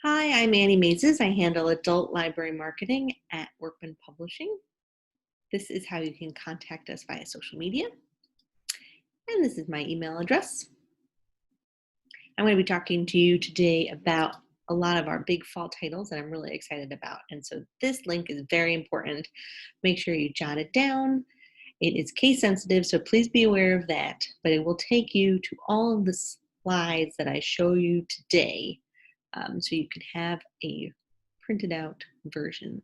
Hi, I'm Annie Mazes. I handle adult library marketing at Workman Publishing. This is how you can contact us via social media. And this is my email address. I'm going to be talking to you today about a lot of our big fall titles that I'm really excited about. And so this link is very important. Make sure you jot it down. It is case sensitive, so please be aware of that. But it will take you to all of the slides that I show you today. So you can have a printed out version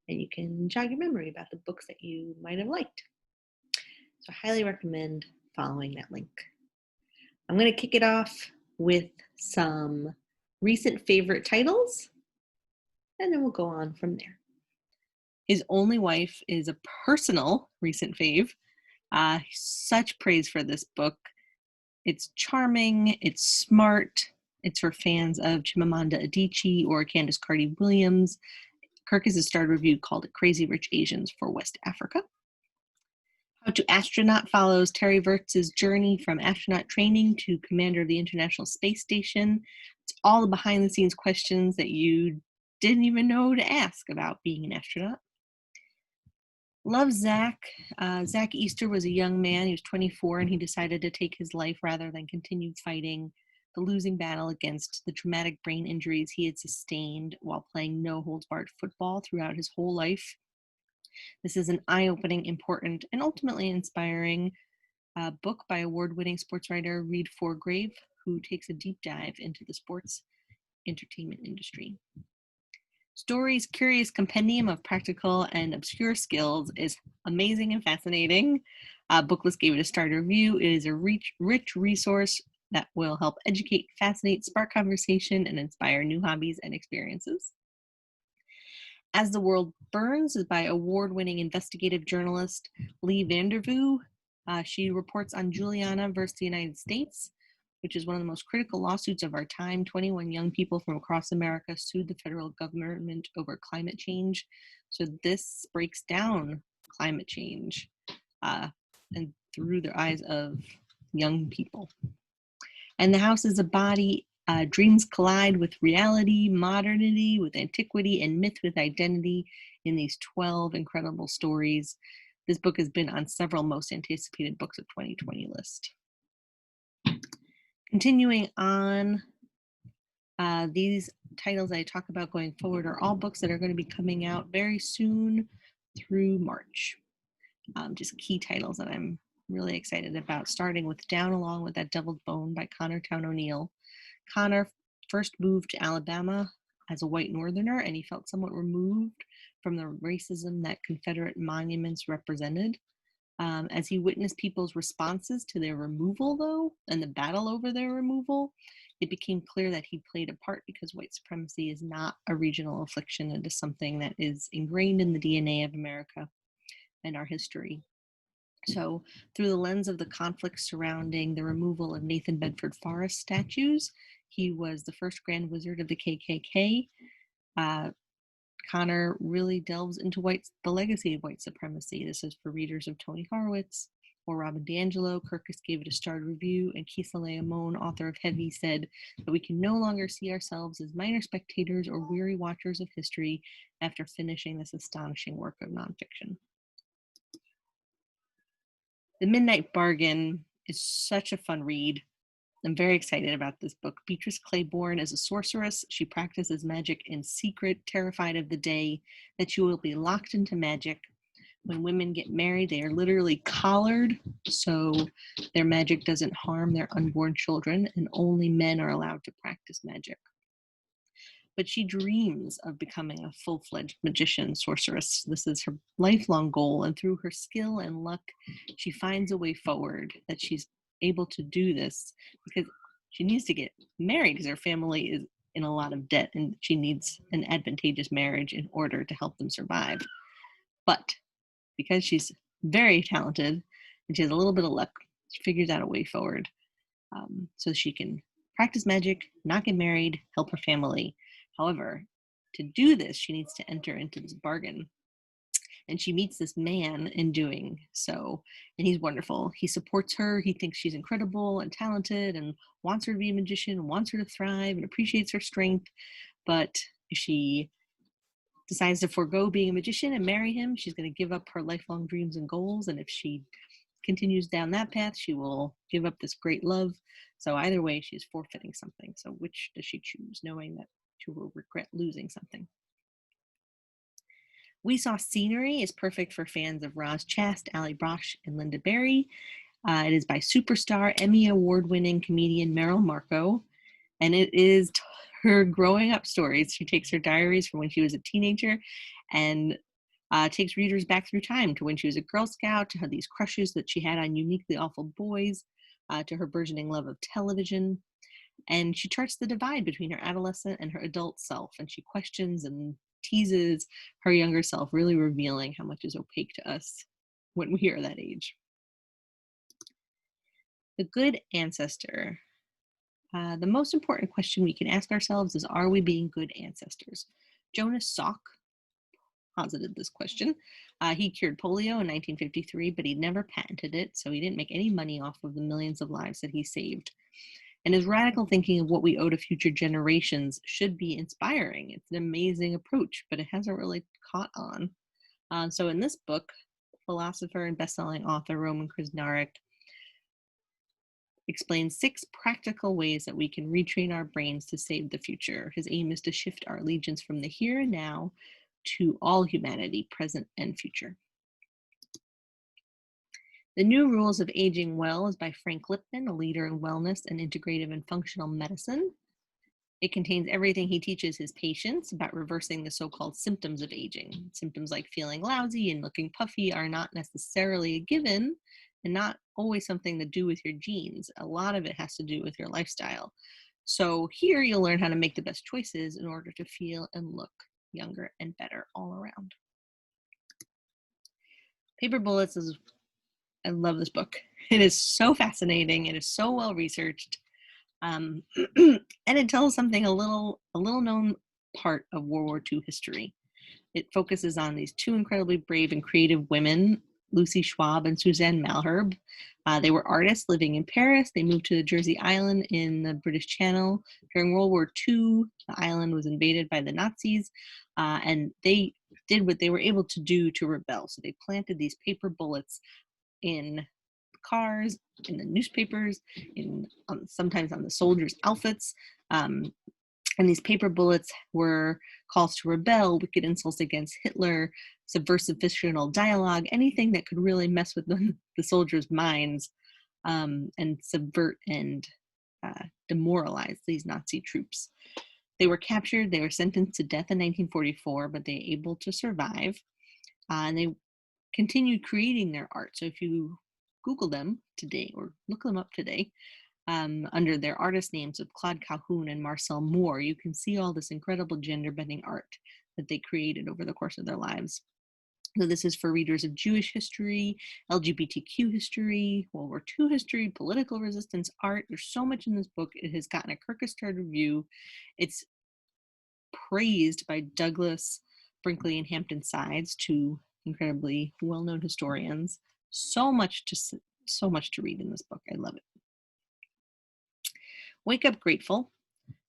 and you can jog your memory about the books that you might have liked. So I highly recommend following that link. I'm going to kick it off with some recent favorite titles, and then we'll go on from there. His Only Wife is a personal recent fave. Such praise for this book. It's charming, it's smart, it's for fans of Chimamanda Adichie or Candace Carty-Williams. Kirkus has starred review called it Crazy Rich Asians for West Africa. How to Astronaut follows Terry Virts' journey from astronaut training to commander of the International Space Station. It's all the behind-the-scenes questions that you didn't even know to ask about being an astronaut. Love Zach. Zach Easter was a young man. He was 24 and he decided to take his life rather than continue fighting the losing battle against the traumatic brain injuries he had sustained while playing no-holds-barred football throughout his whole life. This is an eye-opening, important, and ultimately inspiring book by award-winning sports writer Reed Forgrave, who takes a deep dive into the sports entertainment industry. Story's curious compendium of practical and obscure skills is amazing and fascinating. Booklist gave it a star review. It is a rich resource that will help educate, fascinate, spark conversation, and inspire new hobbies and experiences. As the World Burns is by award-winning investigative journalist Lee Vandervoo. She reports on Juliana versus the United States, which is one of the most critical lawsuits of our time. 21 young people from across America sued the federal government over climate change. So this breaks down climate change and through the eyes of young people. And the House is a body. Dreams collide with reality, modernity with antiquity, and myth with identity in these 12 incredible stories. This book has been on several most anticipated books of 2020 list. Continuing on, these titles I talk about going forward are all books that are going to be coming out very soon through March. Just key titles that I'm really excited about, starting with Down Along with That Deviled Bone by Connor Town O'Neill. Connor first moved to Alabama as a white northerner, and he felt somewhat removed from the racism that Confederate monuments represented. As he witnessed people's responses to their removal, though, and the battle over their removal, it became clear that he played a part because white supremacy is not a regional affliction. It is something that is ingrained in the DNA of America and our history. So, through the lens of the conflict surrounding the removal of Nathan Bedford Forrest statues, he was the first Grand Wizard of the KKK. Connor really delves into the legacy of white supremacy. This is for readers of Tony Horowitz or Robin DiAngelo. Kirkus gave it a starred review, and Kisale Amon, author of Heavy, said that we can no longer see ourselves as minor spectators or weary watchers of history after finishing this astonishing work of nonfiction. The Midnight Bargain is such a fun read. I'm very excited about this book. Beatrice Claiborne is a sorceress. She practices magic in secret, terrified of the day that she will be locked into magic. When women get married, they are literally collared so their magic doesn't harm their unborn children, and only men are allowed to practice magic. But she dreams of becoming a full-fledged magician, sorceress. This is her lifelong goal, and through her skill and luck, she finds a way forward that she's able to do this because she needs to get married because her family is in a lot of debt and she needs an advantageous marriage in order to help them survive. But because she's very talented and she has a little bit of luck, she figures out a way forward so she can practice magic, not get married, help her family. However, to do this, she needs to enter into this bargain. And she meets this man in doing so, and he's wonderful. He supports her. He thinks she's incredible and talented and wants her to be a magician and wants her to thrive and appreciates her strength. But if she decides to forego being a magician and marry him, she's going to give up her lifelong dreams and goals. And if she continues down that path, she will give up this great love. So either way, she's forfeiting something. So which does she choose, knowing that she will regret losing something? We Saw Scenery is perfect for fans of Roz Chast, Ali Brosh, and Linda Berry. It is by superstar, Emmy Award-winning comedian Meryl Marco, and it is her growing up stories. She takes her diaries from when she was a teenager and takes readers back through time to when she was a Girl Scout, to these crushes that she had on uniquely awful boys, to her burgeoning love of television. And she charts the divide between her adolescent and her adult self, and she questions and teases her younger self, really revealing how much is opaque to us when we are that age. The Good Ancestor. The most important question we can ask ourselves is, are we being good ancestors? Jonas Salk posited this question. He cured polio in 1953, but he never patented it, so he didn't make any money off of the millions of lives that he saved. And his radical thinking of what we owe to future generations should be inspiring. It's an amazing approach, but it hasn't really caught on. So in this book, philosopher and best-selling author Roman Krznaric explains 6 practical ways that we can retrain our brains to save the future. His aim is to shift our allegiance from the here and now to all humanity, present and future. The New Rules of Aging Well is by Frank Lipman, a leader in wellness and integrative and functional medicine. It contains everything he teaches his patients about reversing the so-called symptoms of aging. Symptoms like feeling lousy and looking puffy are not necessarily a given and not always something to do with your genes. A lot of it has to do with your lifestyle. So here you'll learn how to make the best choices in order to feel and look younger and better all around. Paper Bullets is, I love this book. It is so fascinating. It is so well researched. And it tells something a little known part of World War II history. It focuses on these 2 incredibly brave and creative women, Lucy Schwab and Suzanne Malherbe. They were artists living in Paris. They moved to Jersey Island in the British Channel. During World War II, the island was invaded by the Nazis, and they did what they were able to do to rebel. So they planted these paper bullets in cars, in the newspapers, sometimes on the soldiers' outfits. And these paper bullets were calls to rebel, wicked insults against Hitler, subversive fictional dialogue, anything that could really mess with the soldiers' minds, and subvert and demoralize these Nazi troops. They were captured. They were sentenced to death in 1944, but they were able to survive. And they continued creating their art. So if you Google them today or look them up today, under their artist names of Claude Calhoun and Marcel Moore, you can see all this incredible gender-bending art that they created over the course of their lives. So this is for readers of Jewish history, LGBTQ history, World War II history, political resistance, art. There's so much in this book. It has gotten a Kirkus review. It's praised by Douglas, Brinkley, and Hampton Sides, 2 incredibly well-known historians. So much to read in this book. I love it. Wake Up Grateful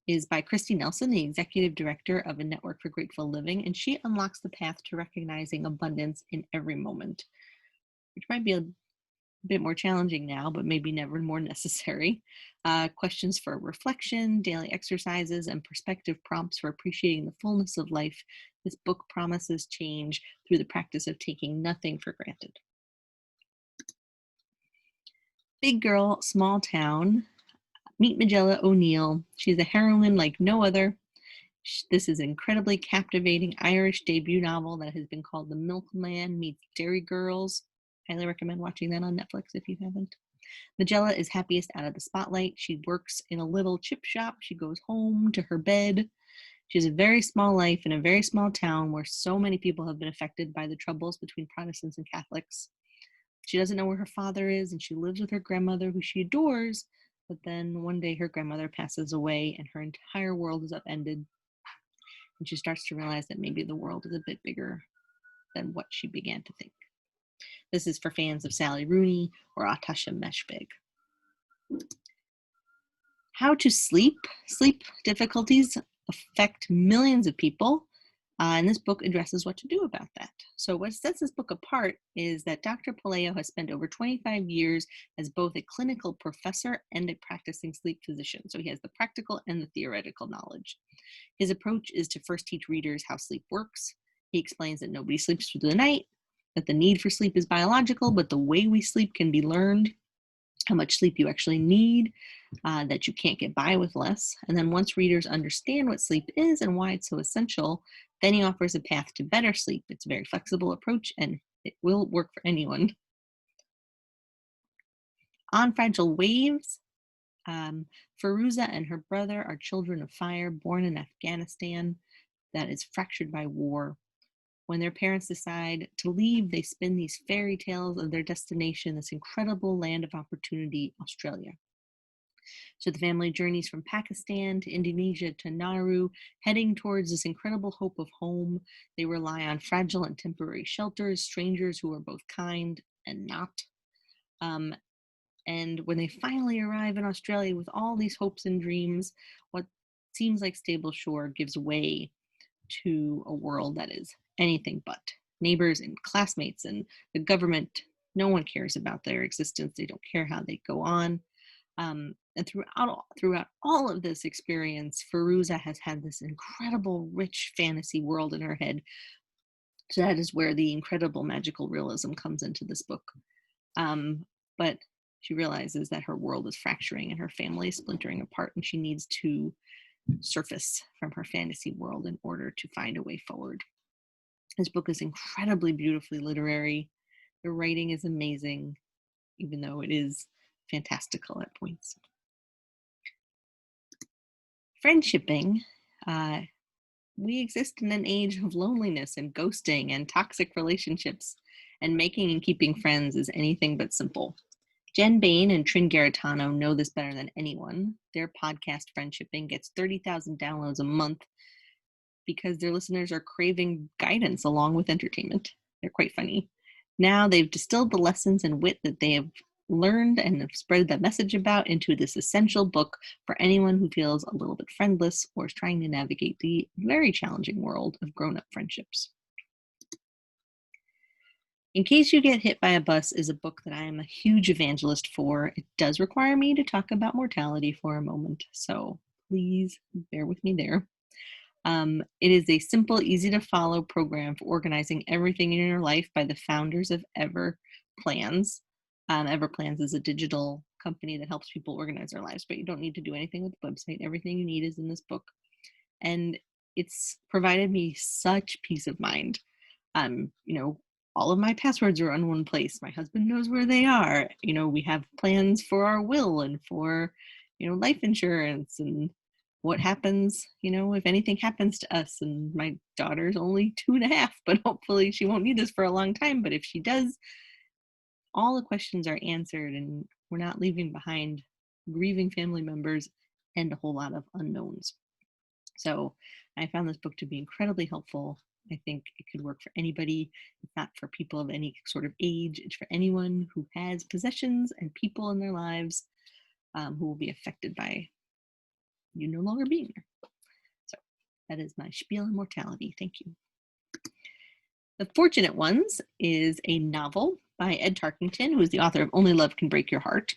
is by Christy Nelson, the executive director of a network for grateful living, and she unlocks the path to recognizing abundance in every moment, which might be a bit more challenging now, but maybe never more necessary. Questions for reflection, daily exercises, and perspective prompts for appreciating the fullness of life. This book promises change through the practice of taking nothing for granted. Big Girl, Small Town. Meet Magella O'Neill. She's a heroine like no other. This is an incredibly captivating Irish debut novel that has been called The Milkman Meets Dairy Girls. Highly recommend watching that on Netflix if you haven't. Magella is happiest out of the spotlight. She works in a little chip shop. She goes home to her bed. She has a very small life in a very small town where so many people have been affected by the troubles between Protestants and Catholics. She doesn't know where her father is, and she lives with her grandmother, who she adores, but then one day her grandmother passes away and her entire world is upended. And she starts to realize that maybe the world is a bit bigger than what she began to think. This is for fans of Sally Rooney or Atasha Meshbeg. How to sleep. Sleep difficulties affect millions of people, and this book addresses what to do about that. So what sets this book apart is that Dr. Palayo has spent over 25 years as both a clinical professor and a practicing sleep physician. So he has the practical and the theoretical knowledge. His approach is to first teach readers how sleep works. He explains that nobody sleeps through the night, that the need for sleep is biological, but the way we sleep can be learned, how much sleep you actually need, that you can't get by with less. And then once readers understand what sleep is and why it's so essential, then he offers a path to better sleep. It's a very flexible approach and it will work for anyone. On Fragile Waves, Firuza and her brother are children of fire born in Afghanistan that is fractured by war. When their parents decide to leave, they spin these fairy tales of their destination, this incredible land of opportunity, Australia. So the family journeys from Pakistan to Indonesia to Nauru, heading towards this incredible hope of home. They rely on fragile and temporary shelters, strangers who are both kind and not. And when they finally arrive in Australia with all these hopes and dreams, what seems like stable shore gives way to a world that is anything but. Neighbors and classmates and the government, no one cares about their existence. They don't care how they go on. And throughout all of this experience, Firuza has had this incredible, rich fantasy world in her head. So that is where the incredible magical realism comes into this book. But she realizes that her world is fracturing and her family is splintering apart, and she needs to surface from her fantasy world in order to find a way forward. This book is incredibly beautifully literary. The writing is amazing, even though it is fantastical at points. Friendshipping. We exist in an age of loneliness and ghosting and toxic relationships, and making and keeping friends is anything but simple. Jen Bain and Trin Garitano know this better than anyone. Their podcast, Friendshipping, gets 30,000 downloads a month because their listeners are craving guidance along with entertainment. They're quite funny. Now they've distilled the lessons and wit that they have learned and have spread the message about into this essential book for anyone who feels a little bit friendless or is trying to navigate the very challenging world of grown-up friendships. In Case You Get Hit by a Bus is a book that I am a huge evangelist for. It does require me to talk about mortality for a moment, so please bear with me there. It is a simple, easy to follow program for organizing everything in your life by the founders of EverPlans. EverPlans is a digital company that helps people organize their lives, but you don't need to do anything with the website. Everything you need is in this book. And it's provided me such peace of mind. All of my passwords are in one place. My husband knows where they are. We have plans for our will and for, life insurance and what happens, if anything happens to us. And my daughter's only 2.5, but hopefully she won't need this for a long time. But if she does, all the questions are answered and we're not leaving behind grieving family members and a whole lot of unknowns. So I found this book to be incredibly helpful. I think it could work for anybody. It's not for people of any sort of age. It's for anyone who has possessions and people in their lives who will be affected by you no longer being there. So that is my spiel on mortality. Thank you. The Fortunate Ones is a novel by Ed Tarkington, who is the author of Only Love Can Break Your Heart.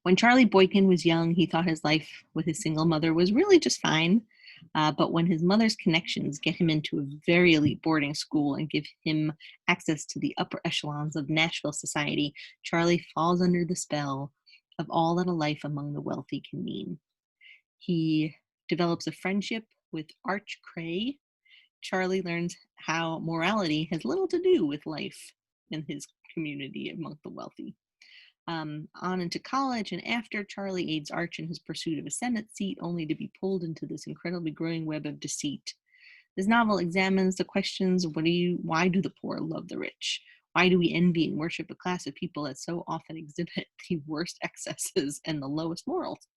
When Charlie Boykin was young, he thought his life with his single mother was really just fine. But when his mother's connections get him into a very elite boarding school and give him access to the upper echelons of Nashville society, Charlie falls under the spell of all that a life among the wealthy can mean. He develops a friendship with Arch Cray. Charlie learns how morality has little to do with life in his community among the wealthy. On into college, and after, Charlie aids Arch in his pursuit of a Senate seat, only to be pulled into this incredibly growing web of deceit. This novel examines the questions of why do the poor love the rich? Why do we envy and worship a class of people that so often exhibit the worst excesses and the lowest morals?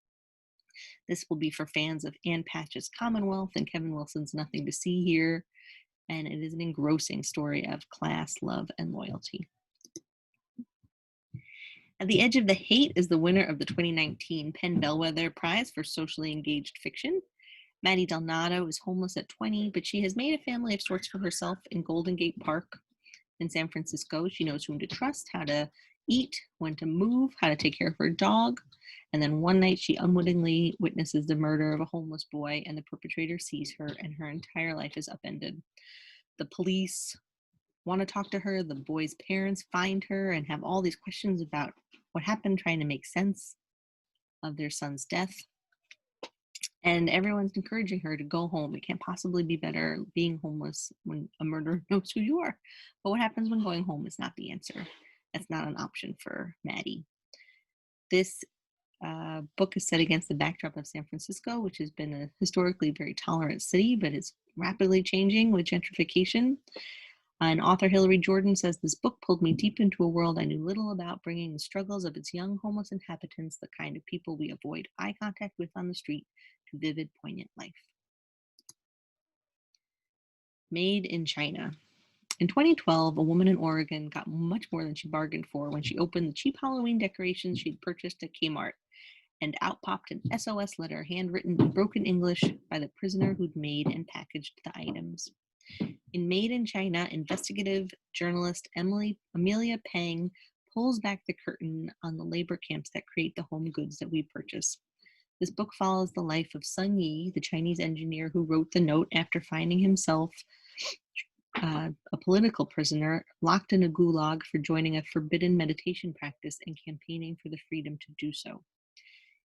This will be for fans of Ann Patch's Commonwealth and Kevin Wilson's Nothing to See Here. and it is an engrossing story of class, love, and loyalty. At the Edge of the Hate is the winner of the 2019 Penn Bellwether Prize for Socially Engaged Fiction. Maddie Delnato is homeless at 20, but she has made a family of sorts for herself in Golden Gate Park in San Francisco. She knows whom to trust, how to eat, when to move, how to take care of her dog. And then one night she unwittingly witnesses the murder of a homeless boy, and the perpetrator sees her, and her entire life is upended. The police want to talk to her. The boy's parents find her and have all these questions about what happened, trying to make sense of their son's death. And everyone's encouraging her to go home. It can't possibly be better being homeless when a murderer knows who you are. But what happens when going home is not the answer? That's not an option for Maddie. This book is set against the backdrop of San Francisco, which has been a historically very tolerant city, but is rapidly changing with gentrification. And author Hilary Jordan says, this book pulled me deep into a world I knew little about, bringing the struggles of its young homeless inhabitants, the kind of people we avoid eye contact with on the street, to vivid, poignant life. Made in China. In 2012, a woman in Oregon got much more than she bargained for when she opened the cheap Halloween decorations she'd purchased at Kmart, and out popped an SOS letter handwritten in broken English by the prisoner who'd made and packaged the items. In Made in China, investigative journalist Amelia Pang pulls back the curtain on the labor camps that create the home goods that we purchase. This book follows the life of Sun Yi, the Chinese engineer who wrote the note after finding himself a political prisoner locked in a gulag for joining a forbidden meditation practice and campaigning for the freedom to do so.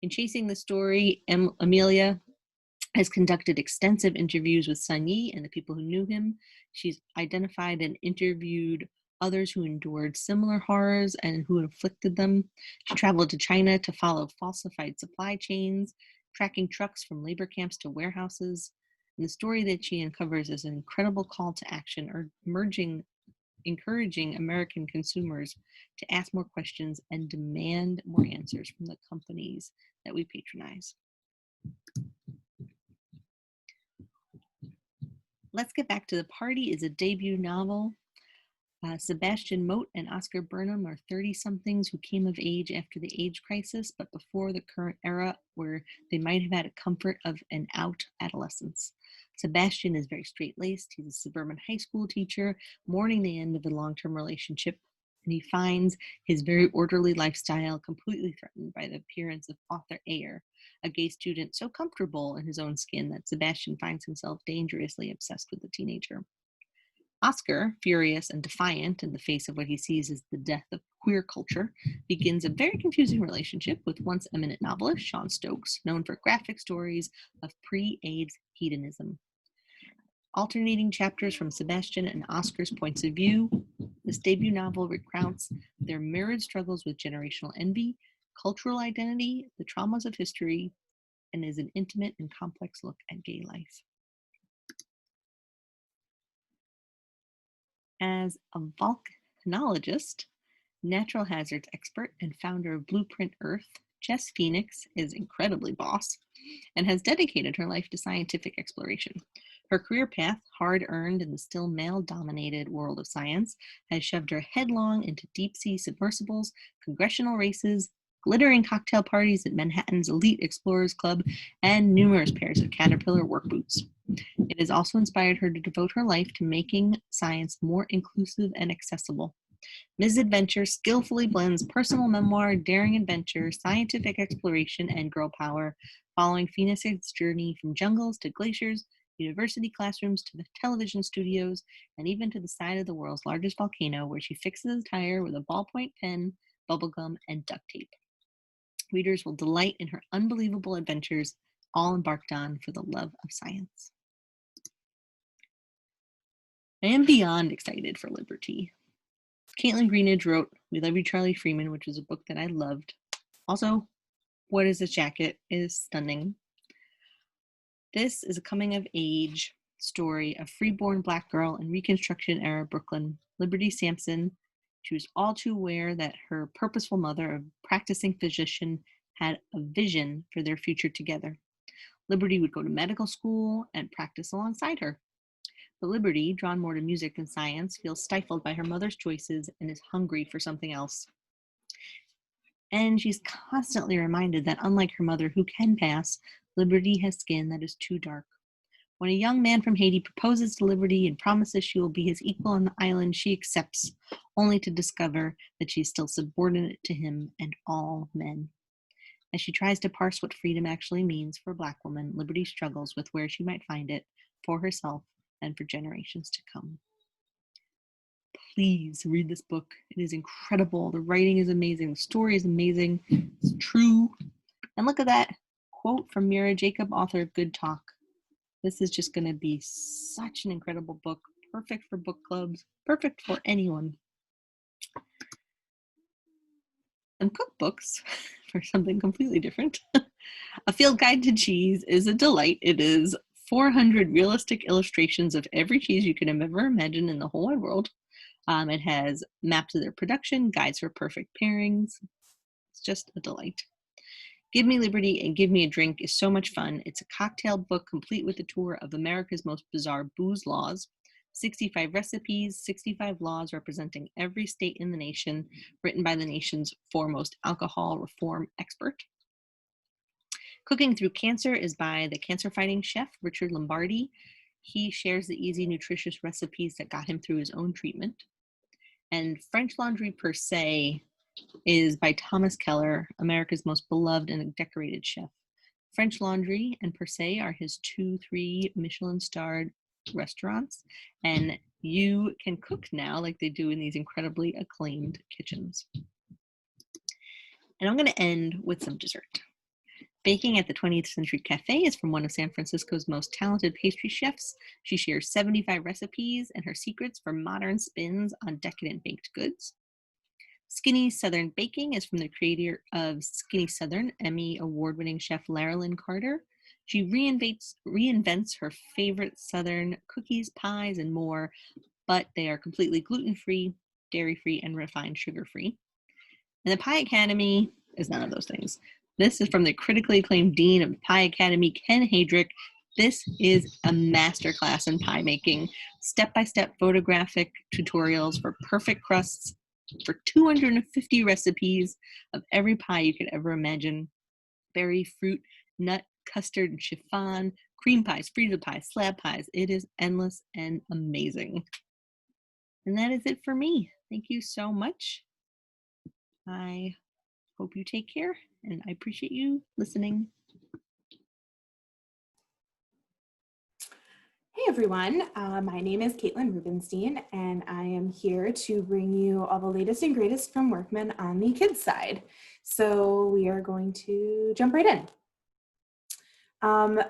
In chasing the story, Amelia has conducted extensive interviews with Sun Yi and the people who knew him. She's identified and interviewed others who endured similar horrors and who inflicted them. She traveled to China to follow falsified supply chains, tracking trucks from labor camps to warehouses. And the story that she uncovers is an incredible call to action, encouraging American consumers to ask more questions and demand more answers from the companies that we patronize. Let's Get Back to the Party is a debut novel. Sebastian Mote and Oscar Burnham are 30-somethings who came of age after the AIDS crisis, but before the current era where they might have had a comfort of an out adolescence. Sebastian is very straight-laced. He's a suburban high school teacher, mourning the end of a long-term relationship, and he finds his very orderly lifestyle completely threatened by the appearance of Arthur Ayer, a gay student so comfortable in his own skin that Sebastian finds himself dangerously obsessed with the teenager. Oscar, furious and defiant in the face of what he sees as the death of queer culture, begins a very confusing relationship with once eminent novelist Sean Stokes, known for graphic stories of pre-AIDS hedonism. Alternating chapters from Sebastian and Oscar's points of view, this debut novel recounts their mirrored struggles with generational envy, cultural identity, the traumas of history, and is an intimate and complex look at gay life. As a volcanologist, natural hazards expert, and founder of Blueprint Earth, Jess Phoenix is incredibly boss and has dedicated her life to scientific exploration. Her career path, hard-earned in the still male-dominated world of science, has shoved her headlong into deep-sea submersibles, congressional races, glittering cocktail parties at Manhattan's elite Explorers Club, and numerous pairs of Caterpillar work boots. It has also inspired her to devote her life to making science more inclusive and accessible. Ms. Adventure skillfully blends personal memoir, daring adventure, scientific exploration, and girl power, following Phoenix's journey from jungles to glaciers, university classrooms to the television studios, and even to the side of the world's largest volcano, where she fixes a tire with a ballpoint pen, bubblegum, and duct tape. Readers will delight in her unbelievable adventures, all embarked on for the love of science. I am beyond excited for Liberty. Caitlin Greenidge wrote We Love You, Charlie Freeman, which was a book that I loved. Also, What Is This Jacket is stunning. This is a coming-of-age story of freeborn Black girl in Reconstruction-era Brooklyn, Liberty Sampson. She was all too aware that her purposeful mother, a practicing physician, had a vision for their future together. Liberty would go to medical school and practice alongside her. But Liberty, drawn more to music than science, feels stifled by her mother's choices and is hungry for something else. And she's constantly reminded that unlike her mother, who can pass, Liberty has skin that is too dark. When a young man from Haiti proposes to Liberty and promises she will be his equal on the island, she accepts, only to discover that she is still subordinate to him and all men. As she tries to parse what freedom actually means for a Black woman, Liberty struggles with where she might find it for herself and for generations to come. Please read this book. It is incredible. The writing is amazing. The story is amazing. It's true. And look at that quote from Mira Jacob, author of Good Talk. This is just going to be such an incredible book. Perfect for book clubs. Perfect for anyone. And cookbooks for something completely different. A Field Guide to Cheese is a delight. It is 400 realistic illustrations of every cheese you can ever imagine in the whole wide world. It has maps of their production, guides for perfect pairings. It's just a delight. Give Me Liberty and Give Me a Drink is so much fun. It's a cocktail book complete with a tour of America's most bizarre booze laws, 65 recipes, 65 laws representing every state in the nation, written by the nation's foremost alcohol reform expert. Cooking Through Cancer is by the cancer-fighting chef, Richard Lombardi. He shares the easy, nutritious recipes that got him through his own treatment. And French Laundry Per Se is by Thomas Keller, America's most beloved and decorated chef. French Laundry and Per Se are his 2-3 Michelin-starred restaurants, and you can cook now like they do in these incredibly acclaimed kitchens. And I'm going to end with some dessert. Baking at the 20th Century Cafe is from one of San Francisco's most talented pastry chefs. She shares 75 recipes and her secrets for modern spins on decadent baked goods. Skinny Southern Baking is from the creator of Skinny Southern, Emmy award-winning chef Larilyn Carter. She reinvents her favorite Southern cookies, pies, and more, but they are completely gluten-free, dairy-free, and refined sugar-free. And the Pie Academy is none of those things. This is from the critically acclaimed dean of the Pie Academy, Ken Heydrich. This is a masterclass in pie making. Step-by-step photographic tutorials for perfect crusts, for 250 recipes of every pie you could ever imagine. Berry, fruit, nut, custard, and chiffon, cream pies, freezer pies, slab pies. It is endless and amazing. And that is it for me. Thank you so much. I hope you take care, and I appreciate you listening. Hey everyone, my name is Caitlin Rubenstein, and I am here to bring you all the latest and greatest from Workman on the kids side. So we are going to jump right in.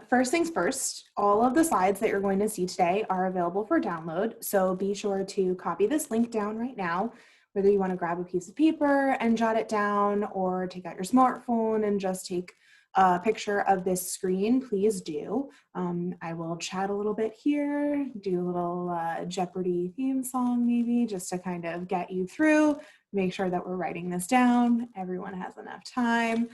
First things first, all of the slides that you're going to see today are available for download. So be sure to copy this link down right now, whether you want to grab a piece of paper and jot it down or take out your smartphone and just take a picture of this screen, please do. I will chat a little bit here, do a little Jeopardy theme song maybe, just to kind of get you through, make sure that we're writing this down. Everyone has enough time.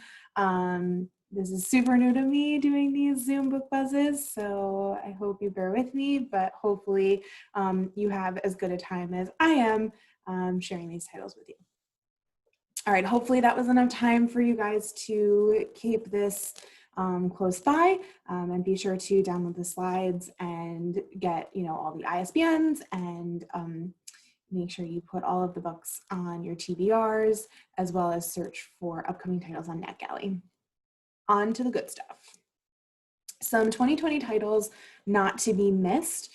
This is super new to me doing these Zoom book buzzes, so I hope you bear with me, but hopefully you have as good a time as I am sharing these titles with you. All right, hopefully that was enough time for you guys to keep this close by, and be sure to download the slides and get all the ISBNs, and make sure you put all of the books on your TBRs, as well as search for upcoming titles on NetGalley. On to the good stuff. Some 2020 titles not to be missed.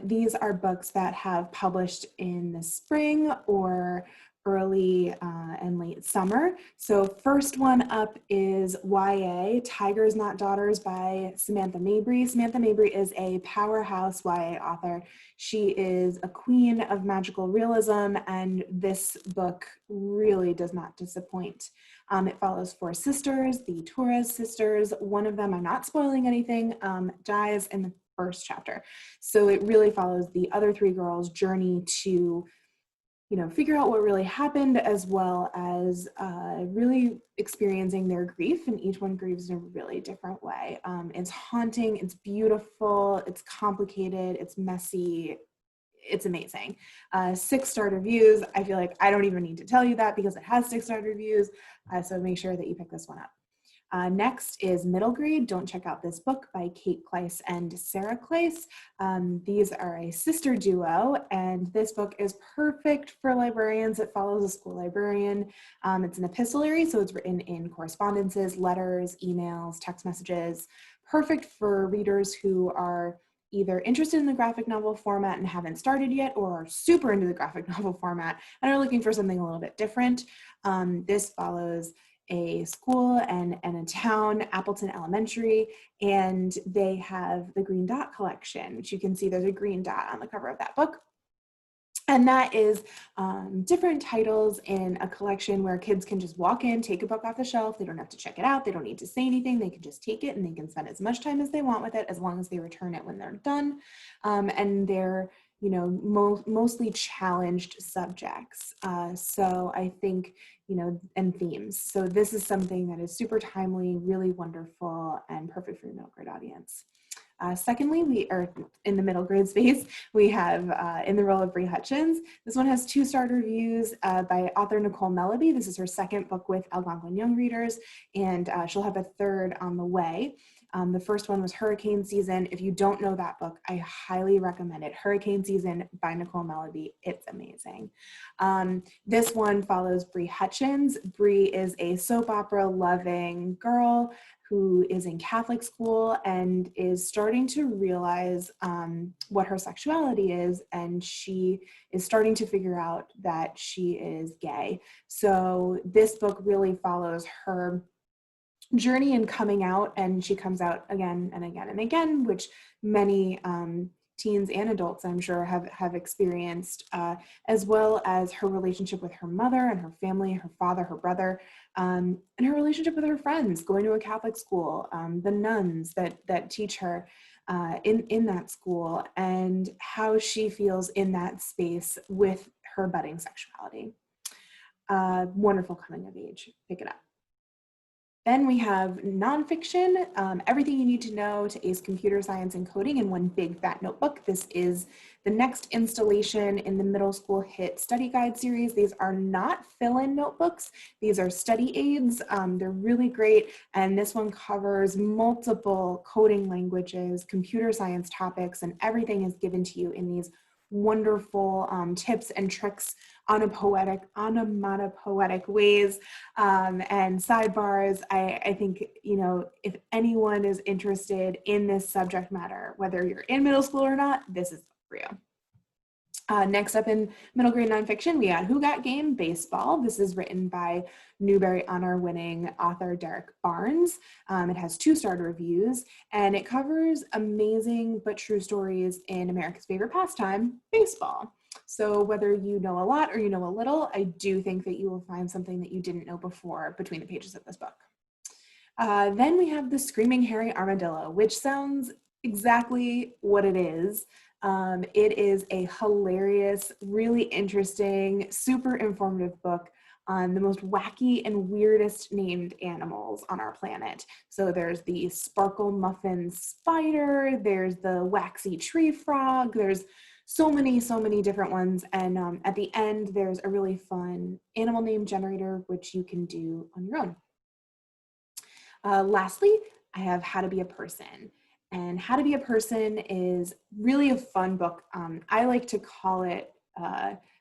These are books that have published in the spring or early and late summer. So first one up is YA, Tigers Not Daughters by Samantha Mabry. Samantha Mabry is a powerhouse YA author. She is a queen of magical realism, and this book really does not disappoint. It follows 4 sisters, the Torres sisters. One of them, I'm not spoiling anything, dies in the first chapter. So it really follows the other 3 girls' journey to figure out what really happened, as well as really experiencing their grief. And each one grieves in a really different way. It's haunting, it's beautiful, it's complicated, it's messy. It's amazing. 6-star reviews. I feel like I don't even need to tell you that because it has 6-star reviews. So make sure that you pick this one up. Next is Middle Grade. Don't check out this book by Kate Kleiss and Sarah Kleiss. These are a sister duo, and this book is perfect for librarians. It follows a school librarian. It's an epistolary, so it's written in correspondences, letters, emails, text messages. Perfect for readers who are either interested in the graphic novel format and haven't started yet, or are super into the graphic novel format and are looking for something a little bit different. This follows a school and a town, Appleton Elementary, and they have the Green Dot collection, which you can see there's a green dot on the cover of that book. And that is different titles in a collection where kids can just walk in, take a book off the shelf. They don't have to check it out. They don't need to say anything. They can just take it and they can spend as much time as they want with it, as long as they return it when they're done. And they're mostly challenged subjects. So I think, and themes. So this is something that is super timely, really wonderful, and perfect for your middle grade audience. Secondly, we are in the middle grade space. We have In the Role of Bree Hutchins. This one has 2-star reviews by author Nicole Melleby. This is her second book with Algonquin Young Readers, and she'll have a third on the way. The first one was Hurricane Season. If you don't know that book, I highly recommend it. Hurricane Season by Nicole Melleby. It's amazing. This one follows Bree Hutchins. Bree is a soap opera loving girl who is in Catholic school and is starting to realize what her sexuality is, and she is starting to figure out that she is gay. So this book really follows her journey in coming out, and she comes out again and again and again, which many teens and adults, I'm sure, have experienced, as well as her relationship with her mother and her family, her father, her brother, and her relationship with her friends, going to a Catholic school, the nuns that teach her in that school, and how she feels in that space with her budding sexuality. Wonderful coming of age. Pick it up. Then we have nonfiction, everything you need to know to ace computer science and coding in one big fat notebook. This is the next installation in the middle school HIT study guide series. These are not fill-in notebooks. These are study aids. They're really great. And this one covers multiple coding languages, computer science topics, and everything is given to you in these wonderful tips and tricks, onomatopoetic ways, and sidebars. I think, if anyone is interested in this subject matter, whether you're in middle school or not, this is for you. Next up in middle grade nonfiction, we got Who Got Game? Baseball. This is written by Newbery Honor-winning author Derek Barnes. It has 2-star reviews, and it covers amazing but true stories in America's favorite pastime, baseball. So whether you know a lot or you know a little, I do think that you will find something that you didn't know before between the pages of this book. Then we have The Screaming Hairy Armadillo, which sounds exactly what it is. It is a hilarious, really interesting, super informative book on the most wacky and weirdest named animals on our planet. So there's the sparkle muffin spider, there's the waxy tree frog, there's so many different ones. And at the end, there's a really fun animal name generator, which you can do on your own. Lastly, I have How to Be a Person. And How to Be a Person is really a fun book. I like to call it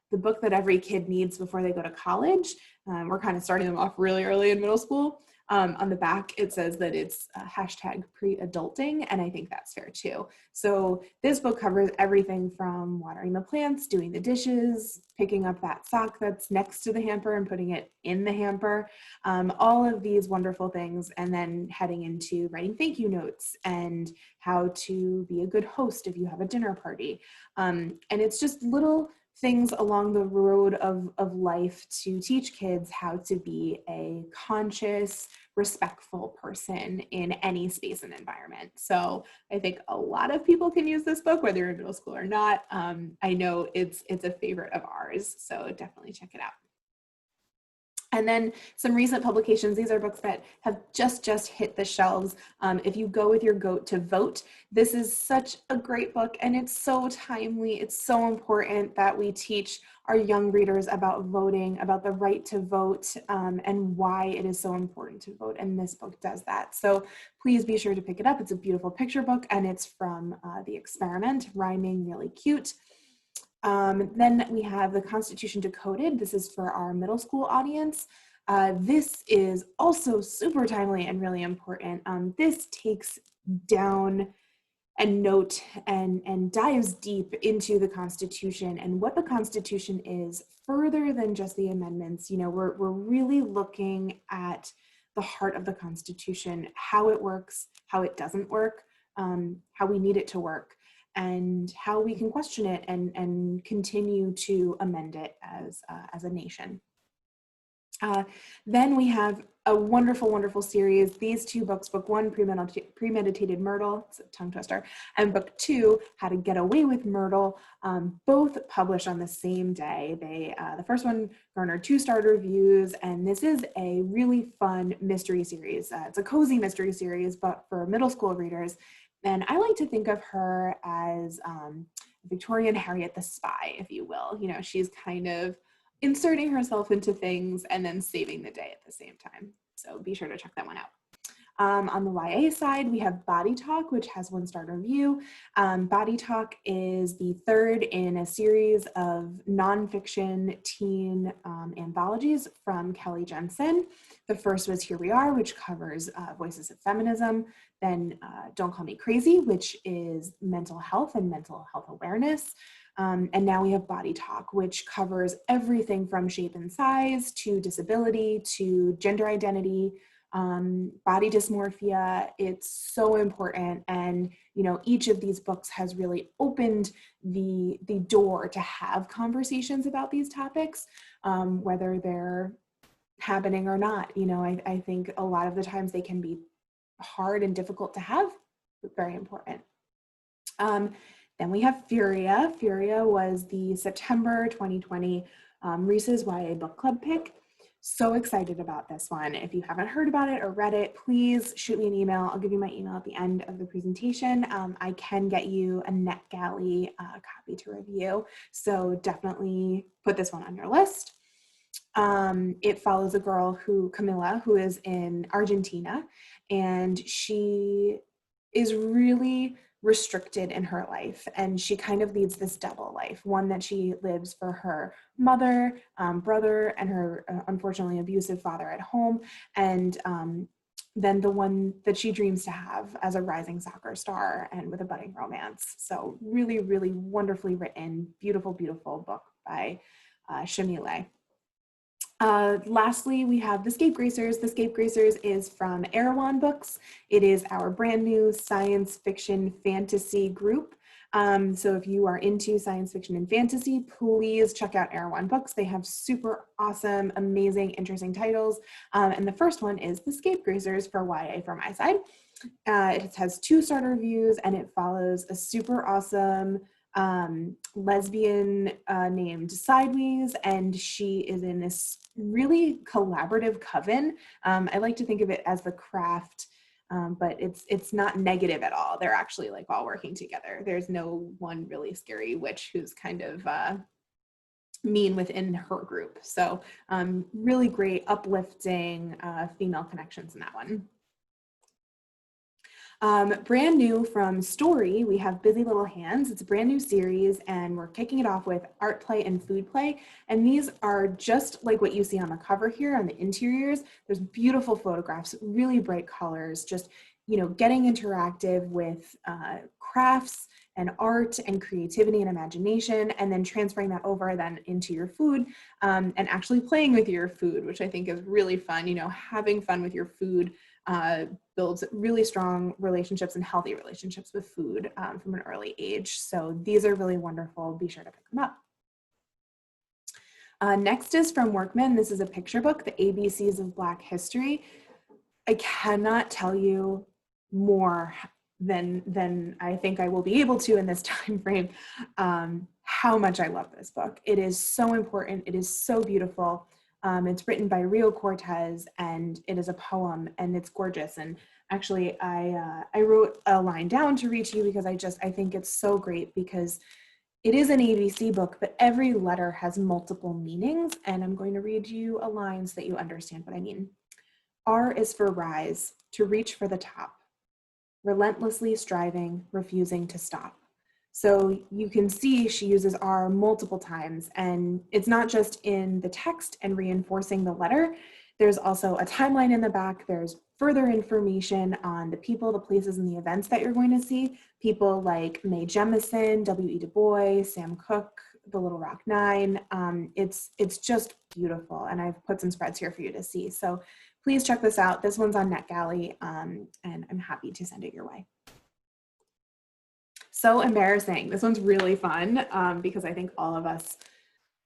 the book that every kid needs before they go to college. We're kind of starting them off really early in middle school. On the back, it says that it's hashtag pre-adulting, and I think that's fair too. So this book covers everything from watering the plants, doing the dishes, picking up that sock that's next to the hamper and putting it in the hamper, all of these wonderful things, and then heading into writing thank you notes and how to be a good host if you have a dinner party. And it's just little things along the road of life to teach kids how to be a conscious, respectful person in any space and environment. So I think a lot of people can use this book, whether you're in middle school or not. I know it's a favorite of ours, so definitely check it out. And then some recent publications. These are books that have just hit the shelves. If you go with your goat to vote, this is such a great book, and it's so timely. It's so important that we teach our young readers about voting, about the right to vote, and why it is so important to vote. And this book does that. So please be sure to pick it up. It's a beautiful picture book, and it's from The Experiment, rhyming really cute. Then we have the Constitution Decoded. This is for our middle school audience. This is also super timely and really important. This takes down and note and dives deep into the Constitution and what the Constitution is further than just the amendments. You know, we're really looking at the heart of the Constitution, how it works, how it doesn't work, how we need it to work, and how we can question it and continue to amend it as a nation. Then we have a wonderful, wonderful series. These two books, book one, Premeditated Myrtle, it's a tongue twister, and book two, How to Get Away with Myrtle, both published on the same day. The first one garnered 2-star reviews, and this is a really fun mystery series. It's a cozy mystery series, but for middle school readers. And I like to think of her as Victorian Harriet the Spy, if you will. You know, she's kind of inserting herself into things and then saving the day at the same time. So be sure to check that one out. On the YA side, we have Body Talk, which has 1-star review. Body Talk is the third in a series of nonfiction teen anthologies from Kelly Jensen. The first was Here We Are, which covers voices of feminism. Then Don't Call Me Crazy, which is mental health and mental health awareness. And now we have Body Talk, which covers everything from shape and size to disability to gender identity, body dysmorphia. It's so important. And, you know, each of these books has really opened the door to have conversations about these topics, whether they're happening or not. You know, I think a lot of the times they can be hard and difficult to have, but very important. Then we have Furia. Furia was the September 2020 Reese's YA Book Club pick. So excited about this one. If you haven't heard about it or read it, please shoot me an email. I'll give you my email at the end of the presentation. I can get you a NetGalley copy to review. So definitely put this one on your list. It follows a girl Camilla, who is in Argentina, and she is really restricted in her life, and she kind of leads this double life, one that she lives for her mother, brother, and her unfortunately abusive father at home, and then the one that she dreams to have as a rising soccer star and with a budding romance. So really, really wonderfully written, beautiful, beautiful book by Shamile. Lastly, we have The Scapegracers. The Scapegracers is from Erewhon Books. It is our brand new science fiction fantasy group. So if you are into science fiction and fantasy, please check out Erewhon Books. They have super awesome, amazing, interesting titles. And the first one is The Scapegracers for YA for my side. It has 2-star reviews, and it follows a super awesome lesbian named Sideways, and she is in this really collaborative coven. I like to think of it as the craft, but it's not negative at all. They're actually like all working together. There's no one really scary witch who's kind of mean within her group. So really great, uplifting female connections in that one. Brand new from Story, we have Busy Little Hands. It's a brand new series, and we're kicking it off with art play and food play. And these are just like what you see on the cover here on the interiors. There's beautiful photographs, really bright colors, just, you know, getting interactive with crafts and art and creativity and imagination, and then transferring that over then into your food, and actually playing with your food, which I think is really fun. You know, having fun with your food builds really strong relationships and healthy relationships with food from an early age. So these are really wonderful. Be sure to pick them up. Next is from Workman. This is a picture book, The ABCs of Black History. I cannot tell you more than I think I will be able to in this time frame, how much I love this book. It is so important. It is so beautiful. It's written by Rio Cortez, and it is a poem, and it's gorgeous. And actually, I wrote a line down to read to you because I think it's so great, because it is an ABC book, but every letter has multiple meanings. And I'm going to read you a line so that you understand what I mean. R is for rise, to reach for the top, relentlessly striving, refusing to stop. So you can see she uses R multiple times, and it's not just in the text and reinforcing the letter. There's also a timeline in the back. There's further information on the people, the places, and the events that you're going to see. People like Mae Jemison, W.E. Du Bois, Sam Cooke, the Little Rock Nine. It's just beautiful, and I've put some spreads here for you to see. So please check this out. This one's on NetGalley, and I'm happy to send it your way. So embarrassing. This one's really fun because I think all of us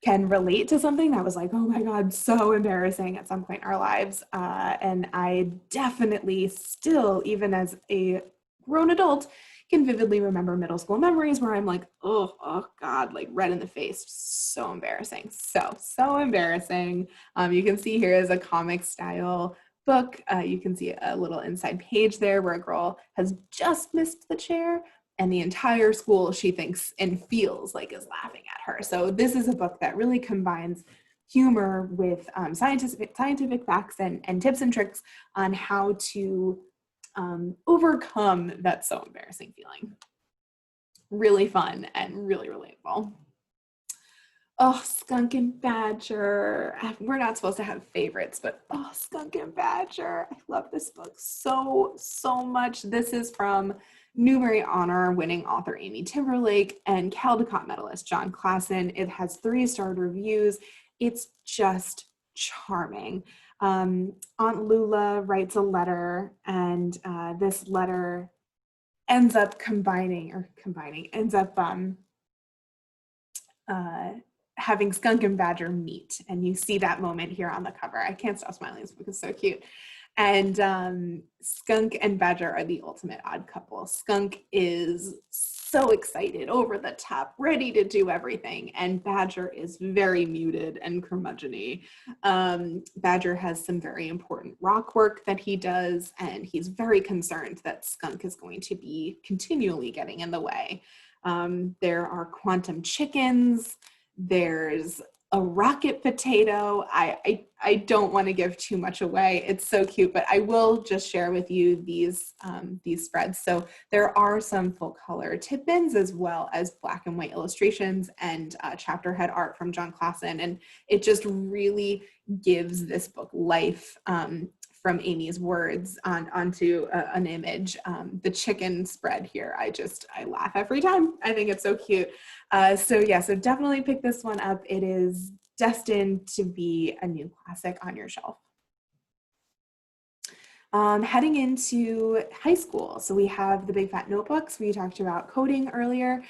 can relate to something that was like, oh my God, so embarrassing at some point in our lives. And I definitely still, even as a grown adult, can vividly remember middle school memories where I'm like, oh God, like red in the face. So embarrassing. So embarrassing. You can see here is a comic style book. You can see a little inside page there where a girl has just missed the chair, and the entire school, she thinks and feels like, is laughing at her. So this is a book that really combines humor with scientific facts and tips and tricks on how to overcome that so embarrassing feeling. Really fun and really relatable. Oh, Skunk and Badger. We're not supposed to have favorites, but oh, Skunk and Badger. I love this book so much. This is from Newbery Honor winning author Amy Timberlake and Caldecott medalist John Klassen. It has 3-star reviews. It's just charming. Aunt Lula writes a letter, and this letter ends up having Skunk and Badger meet, and you see that moment here on the cover. I can't stop smiling. This book is so cute. And Skunk and Badger are the ultimate odd couple. Skunk is so excited, over the top, ready to do everything, and Badger is very muted and curmudgeon-y. Badger has some very important rock work that he does, and he's very concerned that Skunk is going to be continually getting in the way. There are quantum chickens. There's a rocket potato. I don't want to give too much away. It's so cute, but I will just share with you these spreads. So there are some full color tip-ins as well as black and white illustrations and chapter head art from John Klassen. And it just really gives this book life. From Amy's words onto an image. The chicken spread here, I laugh every time. I think it's so cute. So definitely pick this one up. It is destined to be a new classic on your shelf. Heading into high school. So we have the Big Fat Notebooks. We talked about coding earlier.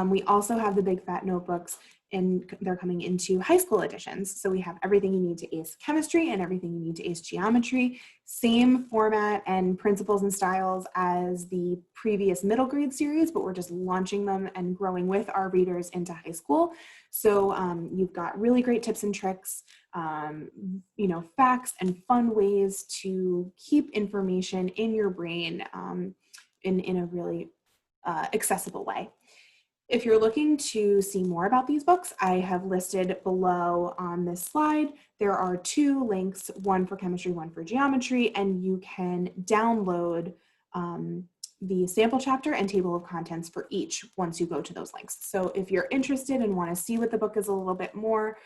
We also have the Big Fat Notebooks, and they're coming into high school editions. So we have everything you need to ace chemistry and everything you need to ace geometry. Same format and principles and styles as the previous middle grade series, but we're just launching them and growing with our readers into high school. So you've got really great tips and tricks, facts and fun ways to keep information in your brain in a really accessible way. If you're looking to see more about these books, I have listed below on this slide. There are 2 links, one for chemistry, one for geometry, and you can download the sample chapter and table of contents for each once you go to those links. So if you're interested and want to see what the book is a little bit more,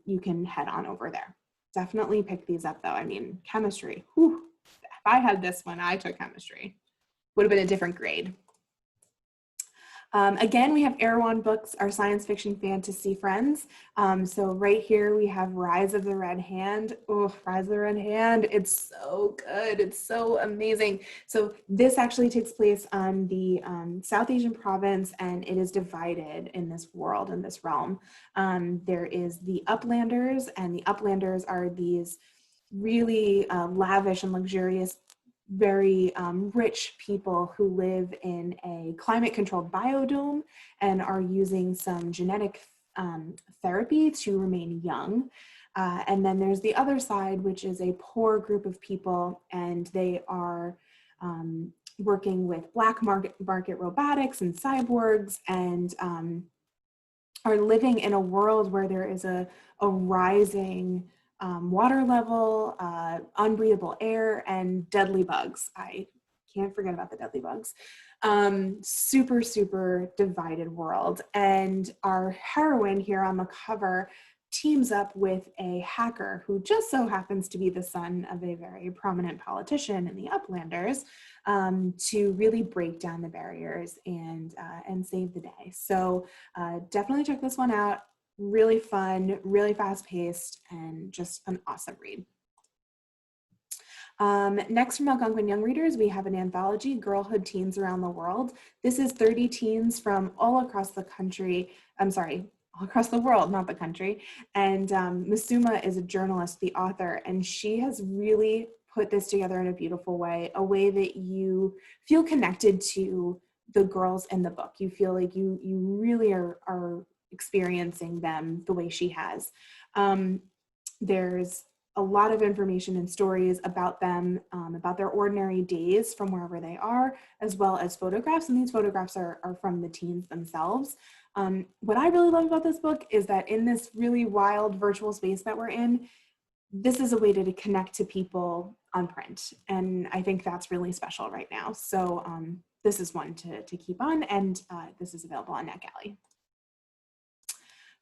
you can head on over there. Definitely pick these up though. I mean, chemistry, whew, if I had this one, I took chemistry. Would have been a different grade. Again, we have Erewhon Books, our science fiction fantasy friends. So right here we have Rise of the Red Hand. Oh, Rise of the Red Hand. It's so good. It's so amazing. So this actually takes place on the South Asian province, and it is divided in this world, in this realm. There is the Uplanders, and the Uplanders are these really lavish and luxurious, very rich people who live in a climate controlled biodome and are using some genetic therapy to remain young. And then there's the other side, which is a poor group of people, and they are working with black market robotics and cyborgs, and are living in a world where there is a rising water level, unbreathable air, and deadly bugs. I can't forget about the deadly bugs. Super, super divided world. And our heroine here on the cover teams up with a hacker who just so happens to be the son of a very prominent politician in the Uplanders, to really break down the barriers and save the day. So definitely check this one out. Really fun, really fast paced, and just an awesome read. Next from Algonquin Young Readers, we have an anthology, Girlhood Teens Around the World. This is 30 teens from all across the country. I'm sorry, all across the world, not the country. And Masuma is a journalist, the author, and she has really put this together in a beautiful way, a way that you feel connected to the girls in the book. You feel like you really are experiencing them the way she has. There's a lot of information and stories about them, about their ordinary days from wherever they are, as well as photographs. And these photographs are from the teens themselves. What I really love about this book is that in this really wild virtual space that we're in, this is a way to connect to people on print. And I think that's really special right now. So this is one to keep on, and this is available on NetGalley.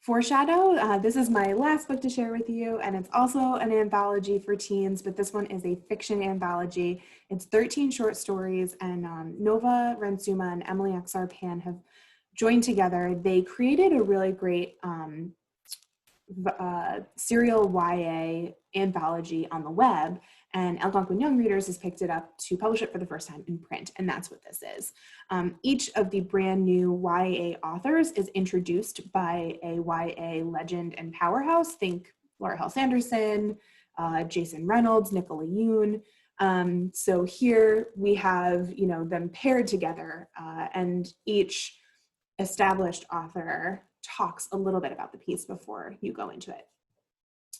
Foreshadow, this is my last book to share with you, and it's also an anthology for teens, but this one is a fiction anthology. It's 13 short stories, and Nova Rensuma and Emily XR Pan have joined together. They created a really great serial YA anthology on the web, and Algonquin Young Readers has picked it up to publish it for the first time in print, and that's what this is. Each of the brand new YA authors is introduced by a YA legend and powerhouse. Think Laura Hall Sanderson, Jason Reynolds, Nicola Yoon. So here we have, them paired together, and each established author talks a little bit about the piece before you go into it.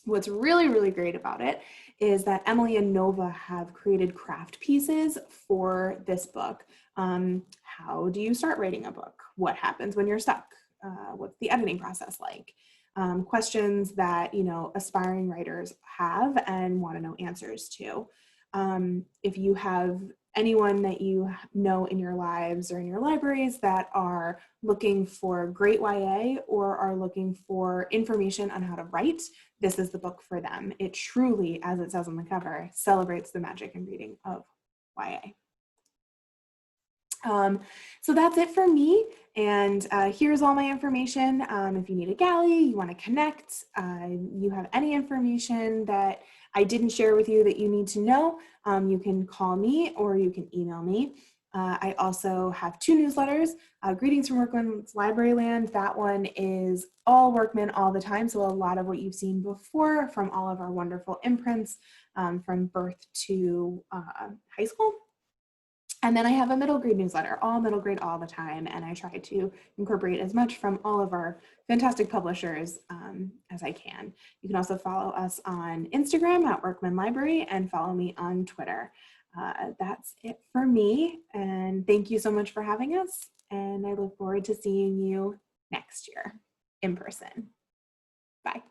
What's really, really great about it is that Emily and Nova have created craft pieces for this book. How do you start writing a book? What happens when you're stuck? What's the editing process like? Questions that, aspiring writers have and want to know answers to. If you have anyone that you know in your lives or in your libraries that are looking for great YA or are looking for information on how to write, this is the book for them. It truly, as it says on the cover, celebrates the magic in reading of YA. So that's it for me. And here's all my information. If you need a galley, you want to connect, you have any information that I didn't share with you that you need to know, you can call me or you can email me. I also have 2 newsletters, Greetings from Workman's Library Land. That one is all Workman all the time. So a lot of what you've seen before from all of our wonderful imprints from birth to high school. And then I have a middle grade newsletter, all middle grade all the time. And I try to incorporate as much from all of our fantastic publishers as I can. You can also follow us on Instagram at Workman Library and follow me on Twitter. That's it for me. And thank you so much for having us. And I look forward to seeing you next year in person. Bye.